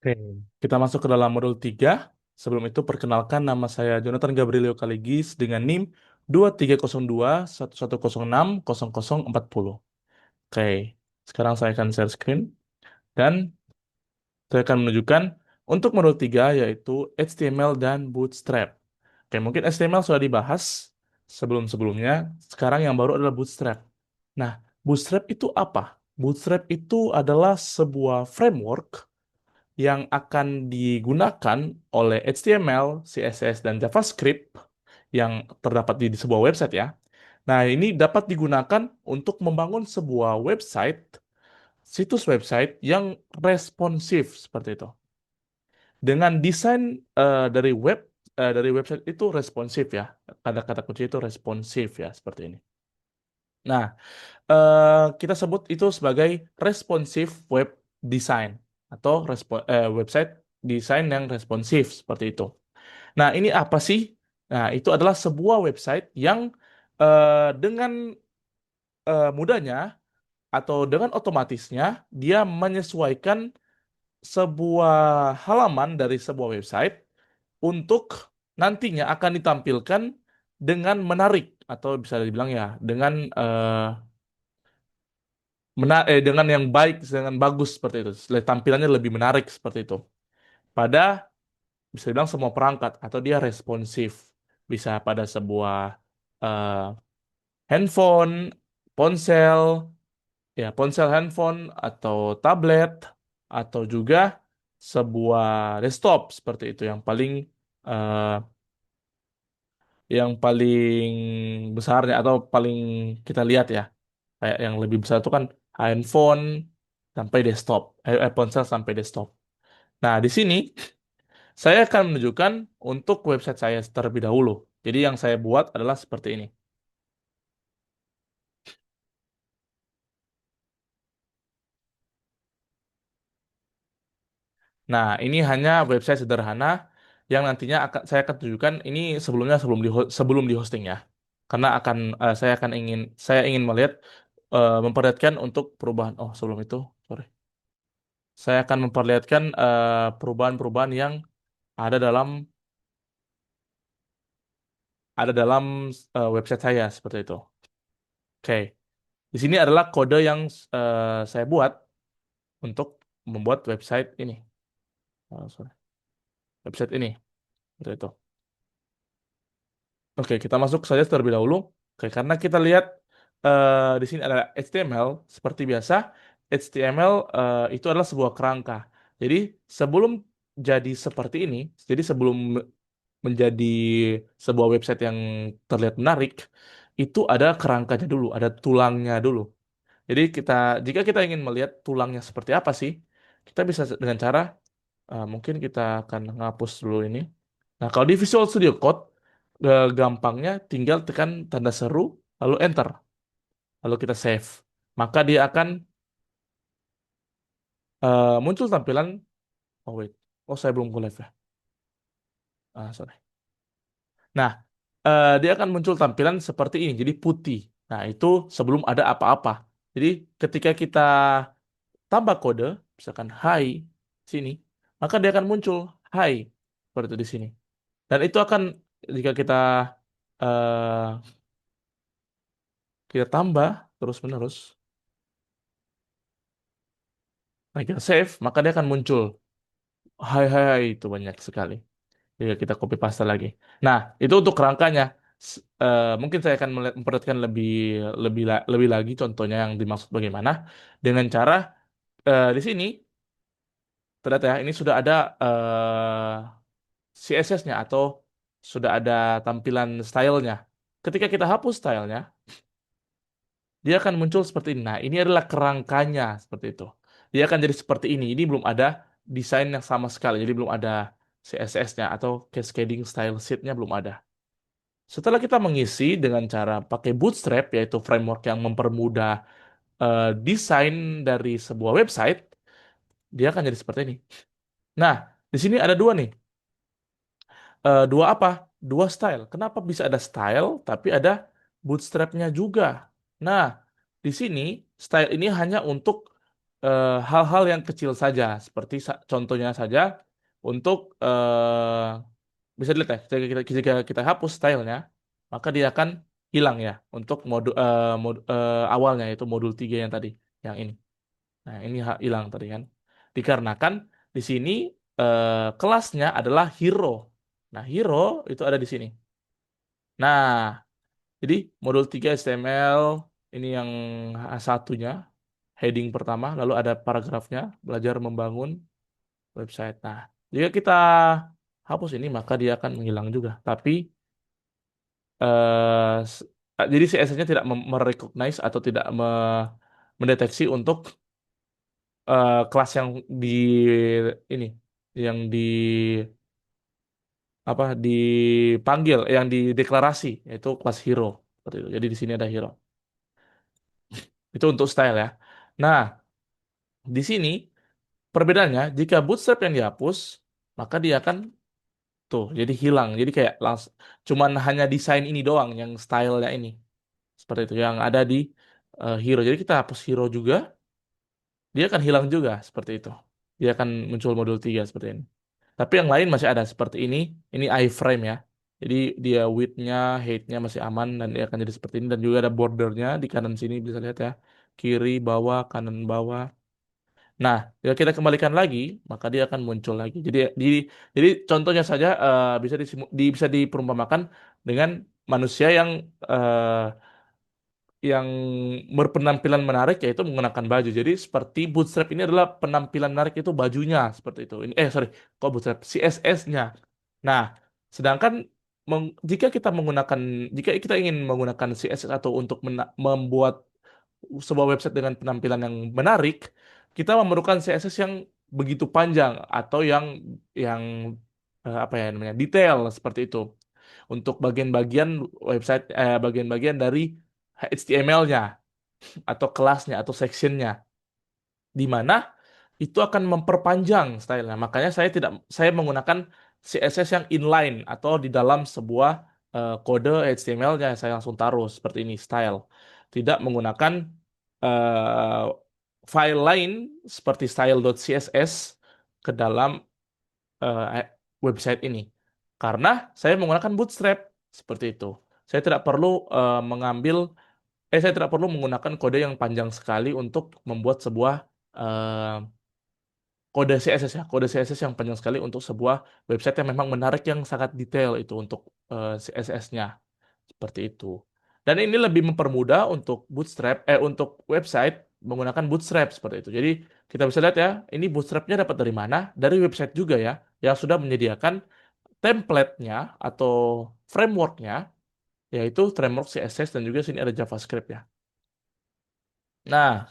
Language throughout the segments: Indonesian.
Oke, kita masuk ke dalam modul 3. Sebelum itu, perkenalkan nama saya Jonathan Gabrielio Kaligis dengan NIM 230211060040. Oke, sekarang saya akan share screen dan saya akan menunjukkan untuk modul 3 yaitu HTML dan Bootstrap. Oke, mungkin HTML sudah dibahas sebelum-sebelumnya, sekarang yang baru adalah Bootstrap. Nah, Bootstrap itu apa? Bootstrap itu adalah sebuah framework yang akan digunakan oleh HTML, CSS, dan JavaScript yang terdapat di sebuah website ya. Nah, ini dapat digunakan untuk membangun sebuah website, situs website yang responsif seperti itu. Dengan desain dari website itu responsif ya. Kata-kata kunci itu responsif ya, seperti ini. Nah, kita sebut itu sebagai responsive web design atau website desain yang responsif seperti itu. Nah, ini apa sih? Nah, itu adalah sebuah website yang dengan mudahnya atau dengan otomatisnya dia menyesuaikan sebuah halaman dari sebuah website untuk nantinya akan ditampilkan dengan menarik atau bisa dibilang ya dengan dengan yang baik, dengan bagus seperti itu. Tampilannya lebih menarik seperti itu. Pada bisa dibilang semua perangkat atau dia responsif. Bisa pada sebuah eh, handphone, ponsel, ya ponsel handphone atau tablet atau juga sebuah desktop seperti itu eh, yang paling besarnya atau paling kita lihat ya. Kayak yang lebih besar itu kan handphone sampai desktop, ponsel sampai desktop. Nah, di sini saya akan menunjukkan untuk website saya terlebih dahulu. Jadi yang saya buat adalah seperti ini. Nah, ini hanya website sederhana yang nantinya saya akan tunjukkan ini sebelumnya sebelum di hosting ya. Karena saya ingin melihat memperlihatkan untuk perubahan. Oh, sebelum itu, sorry. Saya akan memperlihatkan perubahan-perubahan yang ada dalam website saya seperti itu. Oke, di sini adalah kode yang saya buat untuk membuat website ini. Sorry, website ini seperti itu. Oke, kita masuk saja terlebih dahulu. Oke, karena kita lihat di sini ada HTML seperti biasa. HTML itu adalah sebuah kerangka. Jadi sebelum jadi seperti ini, jadi sebelum menjadi sebuah website yang terlihat menarik, itu ada kerangkanya dulu, ada tulangnya dulu. Jadi jika kita ingin melihat tulangnya seperti apa sih, kita bisa dengan cara mungkin kita akan menghapus dulu ini. Nah, kalau di Visual Studio Code, gampangnya tinggal tekan tanda seru, lalu enter, lalu kita save. Maka dia akan muncul tampilan, oh wait, oh saya belum go live ya. Sorry. Nah, dia akan muncul tampilan seperti ini, jadi putih. Nah, itu sebelum ada apa-apa. Jadi ketika kita tambah kode, misalkan hi sini, maka dia akan muncul hi seperti itu di sini. Dan itu akan jika eh, kita tambah terus-menerus, nah kita save, maka dia akan muncul hai hai hai itu banyak sekali. Jika kita copy paste lagi. Nah, itu untuk kerangkanya. Mungkin saya akan memperhatikan lebih lagi contohnya yang dimaksud bagaimana dengan cara di sini terlihat ya ini sudah ada CSS-nya atau sudah ada tampilan stylenya. Ketika kita hapus stylenya, dia akan muncul seperti ini. Nah, ini adalah kerangkanya seperti itu. Dia akan jadi seperti ini. Ini belum ada desain yang sama sekali. Jadi belum ada CSS-nya atau cascading style sheet-nya belum ada. Setelah kita mengisi dengan cara pakai Bootstrap, yaitu framework yang mempermudah desain dari sebuah website, dia akan jadi seperti ini. Nah, di sini ada dua nih. Dua apa? Dua style. Kenapa bisa ada style tapi ada bootstrapnya juga? Nah, di sini style ini hanya untuk hal-hal yang kecil saja, seperti contohnya saja untuk bisa dilihat ya, jika kita hapus stylenya, maka dia akan hilang ya untuk awalnya yaitu modul 3 yang tadi, yang ini. Nah, ini hilang tadi kan. Dikarenakan di sini kelasnya adalah hero. Nah, hero itu ada di sini. Nah, jadi modul 3 HTML ini yang satunya, heading pertama, lalu ada paragrafnya, belajar membangun website. Nah, jika kita hapus ini maka dia akan menghilang juga. Tapi s- jadi CSS-nya tidak merecognize atau tidak mendeteksi untuk kelas yang di ini, yang di apa dipanggil, yang dideklarasi yaitu kelas hero. Seperti itu. Jadi di sini ada hero. Itu untuk style ya. Nah, di sini perbedaannya jika bootstrap yang dihapus, maka dia akan tuh jadi hilang. Jadi kayak langsung cuman hanya desain ini doang yang stylenya ini. Seperti itu yang ada di hero. Jadi kita hapus hero juga, dia akan hilang juga seperti itu. Dia akan muncul modul 3 seperti ini. Tapi yang lain masih ada seperti ini. Ini iframe ya. Jadi dia width-nya, height-nya masih aman dan dia akan jadi seperti ini dan juga ada bordernya di kanan sini bisa lihat ya. Kiri, bawah, kanan, bawah. Nah, jika kita kembalikan lagi, maka dia akan muncul lagi. Jadi contohnya saja bisa diperumpamakan dengan manusia yang berpenampilan menarik yaitu menggunakan baju. Jadi seperti Bootstrap ini adalah penampilan menarik itu bajunya seperti itu. Sorry, kok Bootstrap CSS-nya. Nah, sedangkan jika kita ingin menggunakan CSS atau untuk membuat sebuah website dengan penampilan yang menarik, kita memerlukan CSS yang begitu panjang atau yang apa ya namanya detail seperti itu untuk bagian-bagian dari HTML-nya atau kelasnya atau sectionnya di mana itu akan memperpanjang stylenya. Makanya saya menggunakan CSS yang inline atau di dalam sebuah kode HTML-nya saya langsung taruh seperti ini style. Tidak menggunakan eh, file lain seperti style.css ke dalam website ini. Karena saya menggunakan Bootstrap seperti itu. Saya tidak perlu saya tidak perlu menggunakan kode yang panjang sekali untuk membuat sebuah eh, kode CSS ya, kode CSS yang panjang sekali untuk sebuah website yang memang menarik yang sangat detail itu untuk CSS-nya seperti itu. Dan ini lebih mempermudah untuk website menggunakan Bootstrap seperti itu. Jadi kita bisa lihat ya, ini Bootstrap-nya dapat dari mana? Dari website juga ya, yang sudah menyediakan template-nya atau framework-nya, yaitu framework CSS dan juga sini ada JavaScript ya. Nah,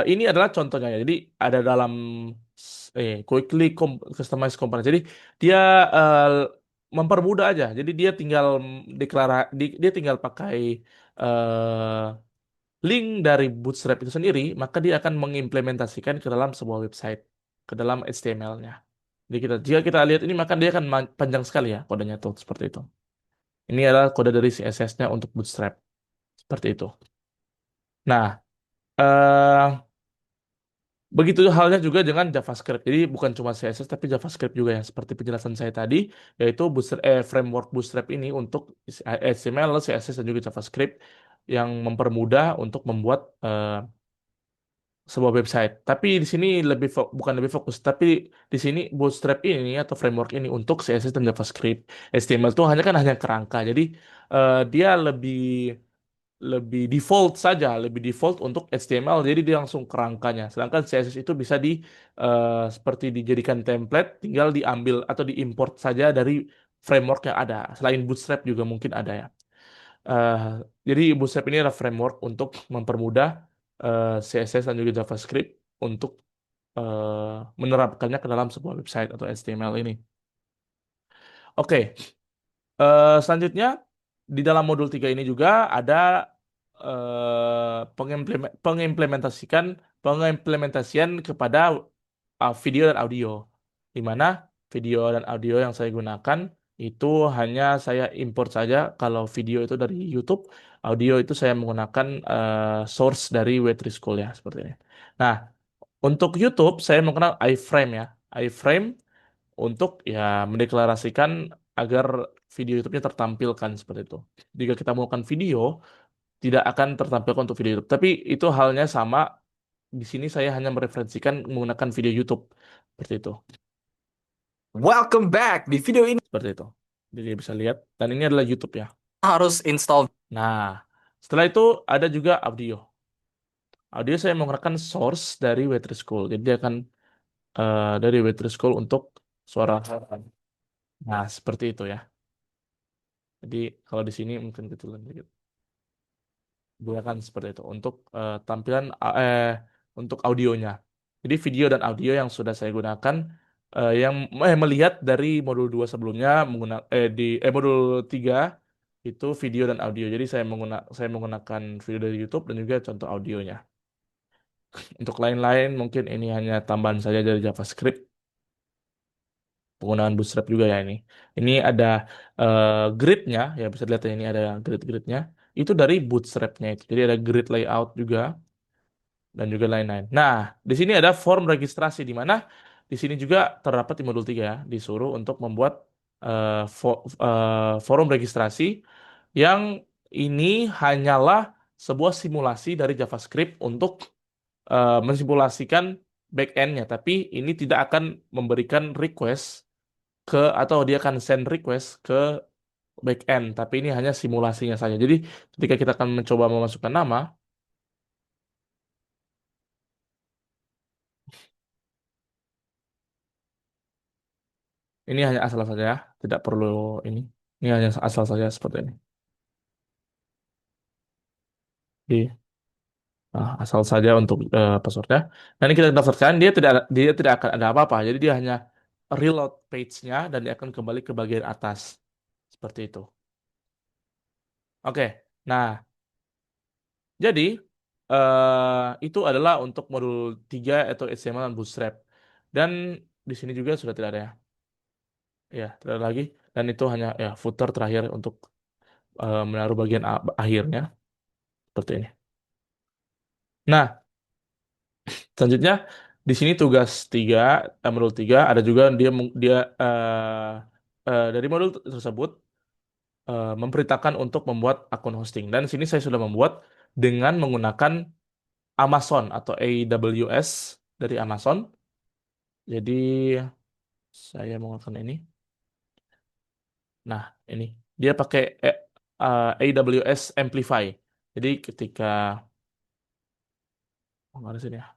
ini adalah contohnya ya. Jadi ada dalam quickly customize component. Jadi dia eh, mempermudah aja. Jadi dia tinggal pakai eh, link dari Bootstrap itu sendiri, maka dia akan mengimplementasikan ke dalam sebuah website, ke dalam HTML-nya. Jadi jika kita lihat ini, maka dia akan panjang sekali ya kodenya tuh seperti itu. Ini adalah kode dari CSS-nya untuk Bootstrap seperti itu. Nah, begitu halnya juga dengan JavaScript. Jadi bukan cuma CSS tapi JavaScript juga ya. Seperti penjelasan saya tadi, yaitu framework Bootstrap ini untuk HTML, CSS dan juga JavaScript yang mempermudah untuk membuat sebuah website. Tapi di sini bukan lebih fokus, tapi di sini Bootstrap ini atau framework ini untuk CSS dan JavaScript. HTML itu hanya kerangka. Jadi dia lebih default saja, lebih default untuk HTML, jadi dia langsung kerangkanya. Sedangkan CSS itu bisa seperti dijadikan template, tinggal diambil atau diimport saja dari framework yang ada. Selain Bootstrap juga mungkin ada ya. Eh, jadi Bootstrap ini adalah framework untuk mempermudah CSS dan juga JavaScript untuk menerapkannya ke dalam sebuah website atau HTML ini. Oke, selanjutnya di dalam modul 3 ini juga ada pengimplementasikan pengimplementasian kepada video dan audio. Di mana video dan audio yang saya gunakan Itu hanya saya import saja. Kalau video itu dari YouTube, audio itu saya menggunakan source dari Waitress School ya seperti ini. Nah, untuk YouTube saya menggunakan iFrame ya. iFrame untuk ya mendeklarasikan agar video YouTube-nya tertampilkan seperti itu. Jika kita menggunakan video, tidak akan tertampilkan untuk video YouTube. Tapi itu halnya sama. Di sini saya hanya mereferensikan menggunakan video YouTube seperti itu. Welcome back. Di video ini Seperti itu. Jadi bisa lihat. Dan ini adalah YouTube ya. harus install. Nah, setelah itu ada juga audio. Audio saya menggunakan source dari Waitress School. Jadi dia akan dari Waitress School untuk suara. Nah, seperti itu ya. Jadi kalau di sini mungkin ketulan dikit. Gunakan seperti itu untuk tampilan untuk audionya. Jadi video dan audio yang sudah saya gunakan yang melihat dari modul 2 sebelumnya menggunakan di modul 3 itu video dan audio. Jadi saya menggunakan video dari YouTube dan juga contoh audionya. Untuk lain-lain mungkin ini hanya tambahan saja dari JavaScript. Penggunaan Bootstrap juga ya ini. Ini ada gridnya ya bisa dilihat ya, ini ada grid-gridnya. Itu dari Bootstrapnya itu. Jadi ada grid layout juga dan juga lain-lain. Nah, di sini ada form registrasi di mana di sini juga terdapat di modul 3 ya, disuruh untuk membuat forum registrasi yang ini hanyalah sebuah simulasi dari JavaScript untuk mensimulasikan back-end-nya, tapi ini tidak akan memberikan request ke atau dia akan send request ke back-end, tapi ini hanya simulasinya saja. Jadi ketika kita akan mencoba memasukkan nama, ini hanya asal saja, ya. Tidak perlu ini. Ini hanya asal saja seperti ini. Jadi asal saja untuk passwordnya. Nanti kita daftarkan, dia tidak akan ada apa-apa. Jadi dia hanya reload page-nya dan dia akan kembali ke bagian atas seperti itu. Oke. Nah, jadi itu adalah untuk modul 3 atau HTML dan Bootstrap. Dan di sini juga sudah tidak ada ya. Ya, tidak ada lagi. Dan itu hanya ya footer terakhir untuk menaruh bagian akhirnya seperti ini. Nah, selanjutnya di sini tugas 3, modul 3 ada juga dia dari modul tersebut memerintahkan untuk membuat akun hosting. Dan di sini saya sudah membuat dengan menggunakan Amazon atau AWS dari Amazon. Jadi saya menggunakan ini. Nah, ini dia pakai AWS Amplify. Jadi ketika mana sini ya?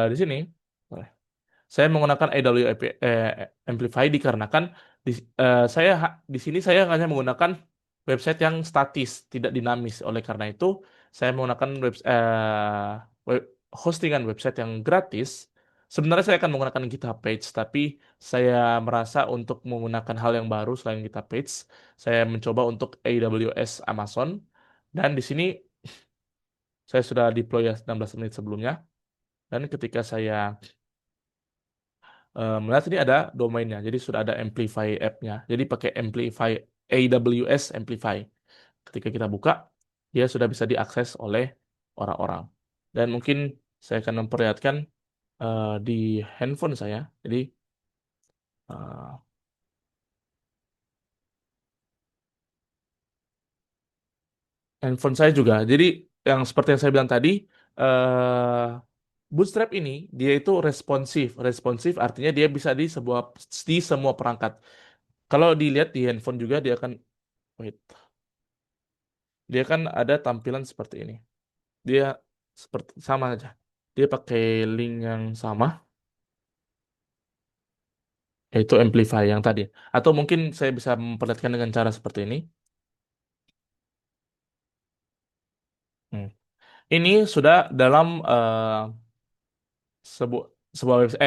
Di sini. Saya menggunakan AWS Amplify dikarenakan di sini saya hanya menggunakan website yang statis, tidak dinamis. Oleh karena itu, saya menggunakan hostingan website yang gratis. Sebenarnya saya akan menggunakan GitHub Page, tapi saya merasa untuk menggunakan hal yang baru selain GitHub Page, saya mencoba untuk AWS Amazon. Dan di sini saya sudah deploy ya 16 menit sebelumnya. Dan ketika saya melihat ini ada domainnya, jadi sudah ada Amplify app-nya. Jadi pakai Amplify AWS Amplify. Ketika kita buka, dia sudah bisa diakses oleh orang-orang. Dan mungkin saya akan memperlihatkan di handphone saya. Jadi eh, handphone saya juga. Jadi yang seperti yang saya bilang tadi, eh, Bootstrap ini dia itu responsif. Responsif artinya dia bisa di semua perangkat. Kalau dilihat di handphone juga dia akan wait. Dia kan ada tampilan seperti ini. Dia seperti sama aja. Dia pakai link yang sama, yaitu Amplify yang tadi. Atau mungkin saya bisa memperlihatkan dengan cara seperti ini. Hmm. Ini sudah dalam sebuah sebuah website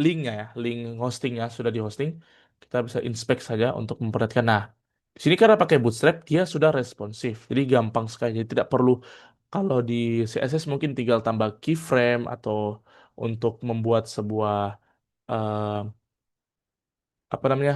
linknya ya, link hostingnya sudah di hosting. Kita bisa inspect saja untuk memperlihatkan. Nah, di sini karena pakai Bootstrap dia sudah responsif, jadi gampang sekali. Jadi tidak perlu kalau di CSS mungkin tinggal tambah keyframe atau untuk membuat sebuah eh, apa namanya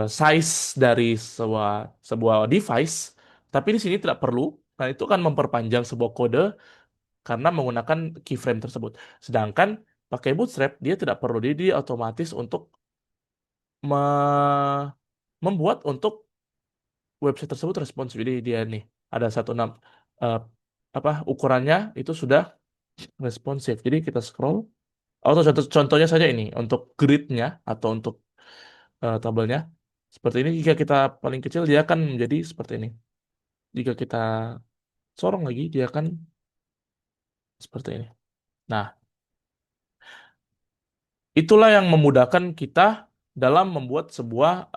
size dari sebuah sebuah device, tapi di sini tidak perlu. Nah, itu kan memperpanjang sebuah kode karena menggunakan keyframe tersebut. Sedangkan pakai Bootstrap dia tidak perlu, dia otomatis untuk me- membuat untuk website tersebut responsif. Jadi dia nih ada 16 eh, apa ukurannya itu sudah responsif. Jadi kita scroll. Atau contohnya saja ini untuk gridnya atau untuk tabelnya seperti ini. Jika kita paling kecil dia akan menjadi seperti ini. Jika kita sorong lagi dia akan seperti ini. Nah, itulah yang memudahkan kita dalam membuat sebuah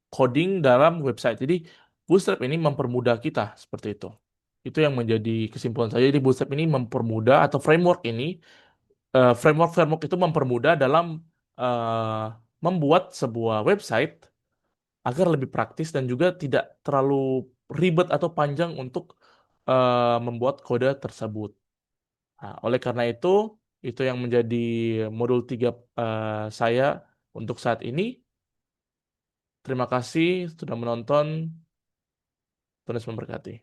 coding dalam website. Jadi Bootstrap ini mempermudah kita seperti itu. Itu yang menjadi kesimpulan saya. Jadi Bootstrap ini mempermudah atau framework ini framework itu mempermudah dalam eh, membuat sebuah website agar lebih praktis dan juga tidak terlalu ribet atau panjang untuk membuat kode tersebut. Nah, oleh karena itu yang menjadi modul 3 saya untuk saat ini. Terima kasih sudah menonton. Tuhan Yesus memberkati.